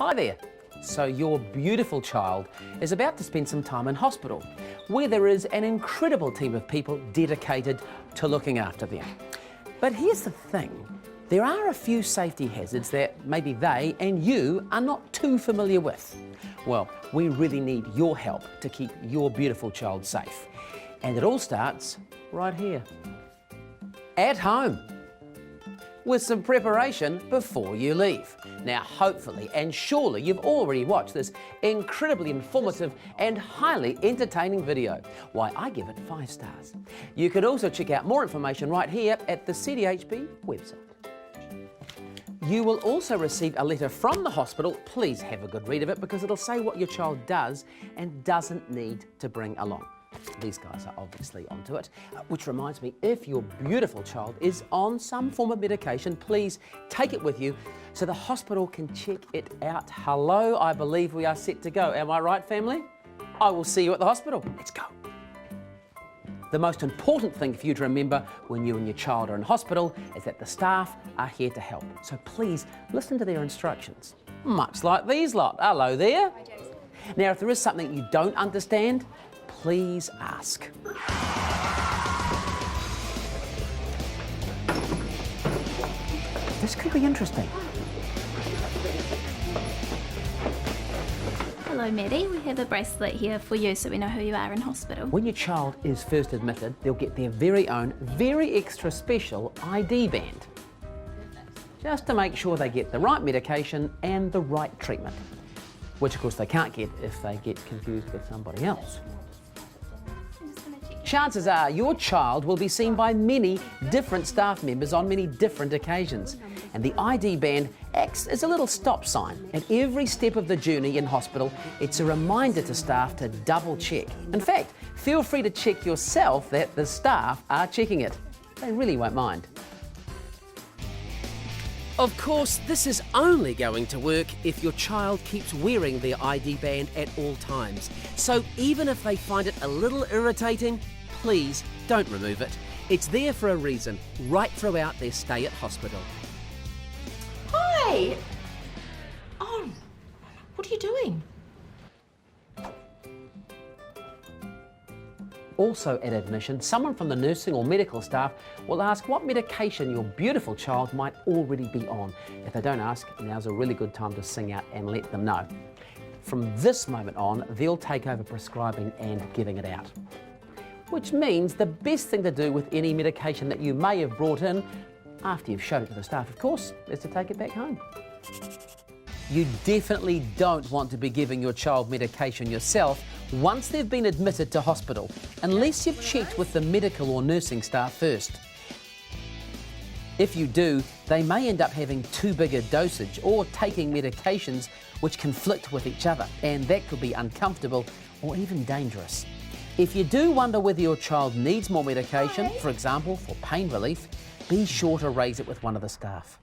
Hi there. So your beautiful child is about to spend some time in hospital, where there is an incredible team of people dedicated to looking after them. But here's the thing, there are a few safety hazards that maybe they and you are not too familiar with. Well, we really need your help to keep your beautiful child safe. And it all starts right here, at home, with some preparation before you leave. Now, hopefully and surely you've already watched this incredibly informative and highly entertaining video. Why, I give it 5 stars. You can also check out more information right here at the CDHB website. You will also receive a letter from the hospital. Please have a good read of it because it'll say what your child does and doesn't need to bring along. These guys are obviously onto it, which reminds me, if your beautiful child is on some form of medication, please take it with you so the hospital can check it out. Hello, I believe we are set to go. Am I right, family? I will see you at the hospital. Let's go. The most important thing for you to remember when you and your child are in hospital is that the staff are here to help. So please listen to their instructions, much like these lot. Hello there. Now, if there is something you don't understand, please ask. This could be interesting. Hello Maddie, we have a bracelet here for you so we know who you are in hospital. When your child is first admitted, they'll get their very own, very extra special ID band, just to make sure they get the right medication and the right treatment, which of course they can't get if they get confused with somebody else. Chances are your child will be seen by many different staff members on many different occasions. And the ID band acts as a little stop sign. At every step of the journey in hospital, it's a reminder to staff to double check. In fact, feel free to check yourself that the staff are checking it. They really won't mind. Of course, this is only going to work if your child keeps wearing their ID band at all times. So even if they find it a little irritating, please don't remove it. It's there for a reason, right throughout their stay at hospital. Hi! Oh, what are you doing? Also at admission, someone from the nursing or medical staff will ask what medication your beautiful child might already be on. If they don't ask, now's a really good time to sing out and let them know. From this moment on, they'll take over prescribing and giving it out. Which means the best thing to do with any medication that you may have brought in, after you've shown it to the staff, of course, is to take it back home. You definitely don't want to be giving your child medication yourself once they've been admitted to hospital, unless you've checked with the medical or nursing staff first. If you do, they may end up having too big a dosage or taking medications which conflict with each other, and that could be uncomfortable or even dangerous. If you do wonder whether your child needs more medication, for example, for pain relief, be sure to raise it with one of the staff.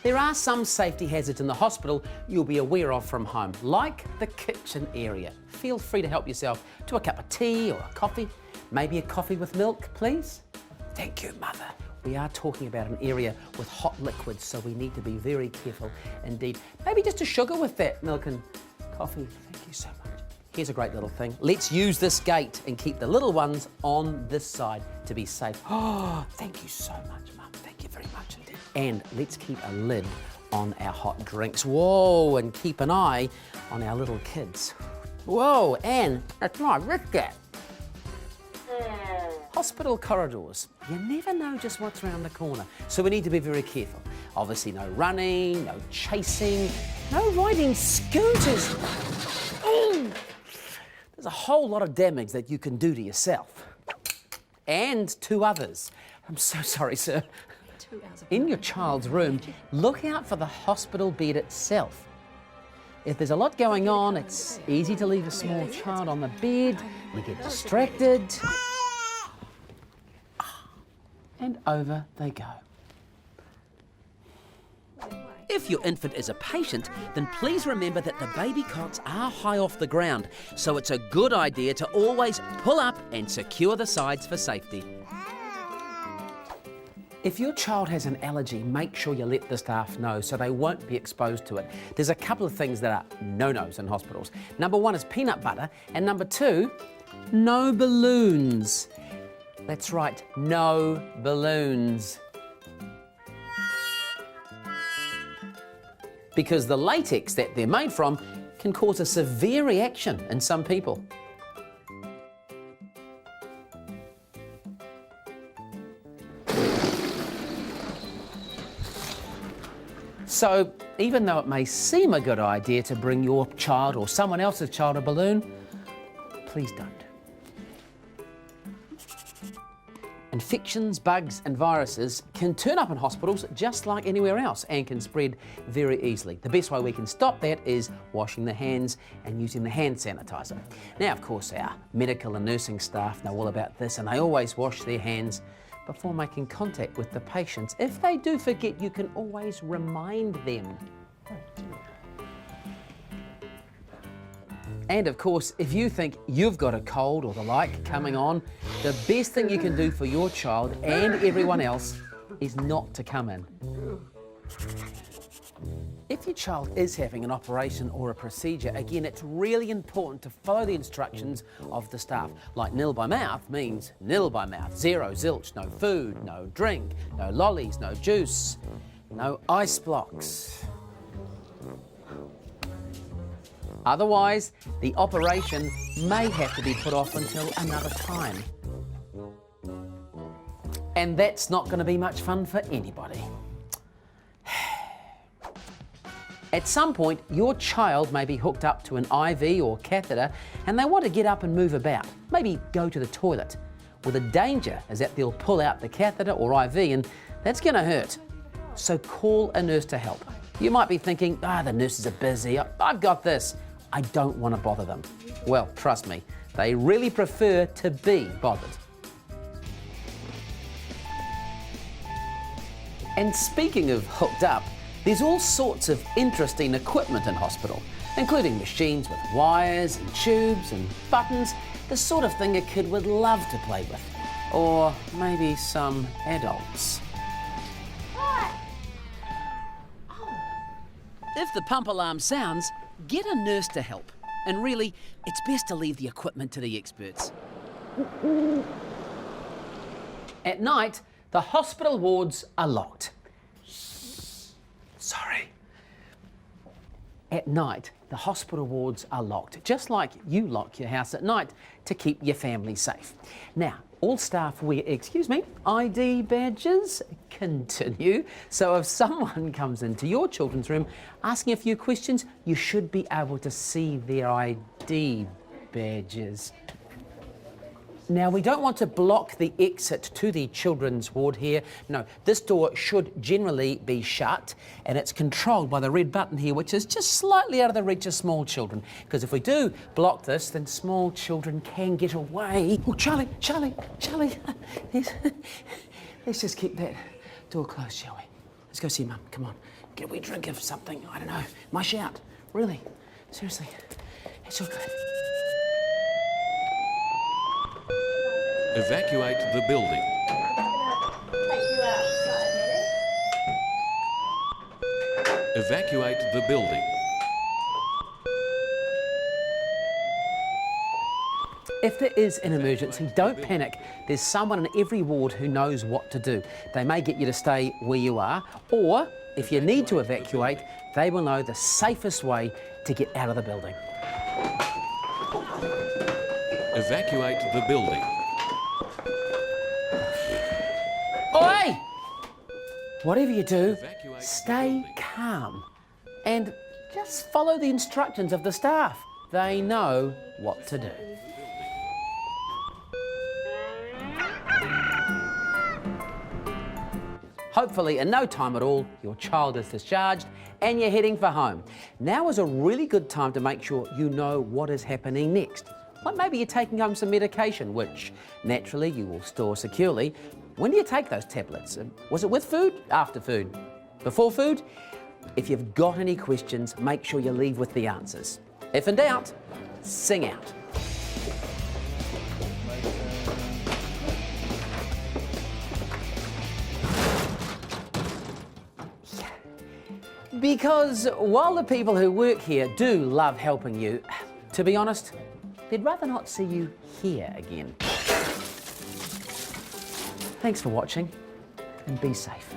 There are some safety hazards in the hospital you'll be aware of from home, like the kitchen area. Feel free to help yourself to a cup of tea or a coffee. Maybe a coffee with milk, please? Thank you, Mother. We are talking about an area with hot liquids, so we need to be very careful indeed. Maybe just a sugar with that milk and coffee. Thank you so much. Here's a great little thing. Let's use this gate and keep the little ones on this side to be safe. Oh, thank you so much, Mum. Thank you very much indeed. And let's keep a lid on our hot drinks. Whoa, and keep an eye on our little kids. Whoa, and it's not risk that. Hospital corridors. You never know just what's around the corner, so we need to be very careful. Obviously, no running, no chasing, no riding scooters. Ooh. There's a whole lot of damage that you can do to yourself and to others. I'm so sorry, sir. In your child's room, look out for the hospital bed itself. If there's a lot going on, it's easy to leave a small child on the bed. You get distracted. And over they go. If your infant is a patient, then please remember that the baby cots are high off the ground, so it's a good idea to always pull up and secure the sides for safety. If your child has an allergy, make sure you let the staff know so they won't be exposed to it. There's a couple of things that are no-nos in hospitals. Number one is peanut butter, and number two, no balloons. That's right, no balloons. Because the latex that they're made from can cause a severe reaction in some people. So, even though it may seem a good idea to bring your child or someone else's child a balloon, please don't. Infections, bugs and viruses can turn up in hospitals just like anywhere else and can spread very easily. The best way we can stop that is washing the hands and using the hand sanitizer. Now, of course, our medical and nursing staff know all about this, and they always wash their hands before making contact with the patients. If they do forget, you can always remind them. And of course, if you think you've got a cold or the like coming on, the best thing you can do for your child and everyone else is not to come in. If your child is having an operation or a procedure, again, it's really important to follow the instructions of the staff. Like nil by mouth means nil by mouth, zero, zilch, no food, no drink, no lollies, no juice, no ice blocks. Otherwise, the operation may have to be put off until another time. And that's not going to be much fun for anybody. At some point, your child may be hooked up to an IV or catheter and they want to get up and move about, maybe go to the toilet. Well, the danger is that they'll pull out the catheter or IV and that's going to hurt. So call a nurse to help. You might be thinking, the nurses are busy, I've got this. I don't want to bother them. Well, trust me, they really prefer to be bothered. And speaking of hooked up, there's all sorts of interesting equipment in hospital, including machines with wires and tubes and buttons, the sort of thing a kid would love to play with. Or maybe some adults. If the pump alarm sounds, get a nurse to help. And really, it's best to leave the equipment to the experts. At night, the hospital wards are locked. Sorry. At night, the hospital wards are locked, just like you lock your house at night to keep your family safe. Now, all staff wear, ID badges. Continue. So if someone comes into your children's room asking a few questions, you should be able to see their ID badges. Now, we don't want to block the exit to the children's ward here. No, this door should generally be shut and it's controlled by the red button here, which is just slightly out of the reach of small children. Because if we do block this, then small children can get away. Oh, Charlie. Let's just keep that door closed, shall we? Let's go see Mum. Come on. Get a wee drink of something. I don't know. My shout. Really. Seriously. It's all good. Evacuate the building. Evacuate the building. If there is an emergency, don't panic. There's someone in every ward who knows what to do. They may get you to stay where you are, or if you need to evacuate, they will know the safest way to get out of the building. Evacuate the building. Oi! Whatever you do, stay calm and just follow the instructions of the staff. They know what to do. Hopefully, in no time at all, your child is discharged and you're heading for home. Now is a really good time to make sure you know what is happening next. Like maybe you're taking home some medication, which naturally you will store securely. When do you take those tablets? Was it with food? After food? Before food? If you've got any questions, make sure you leave with the answers. If in doubt, sing out. Because while the people who work here do love helping you, to be honest, they'd rather not see you here again. Thanks for watching, and be safe.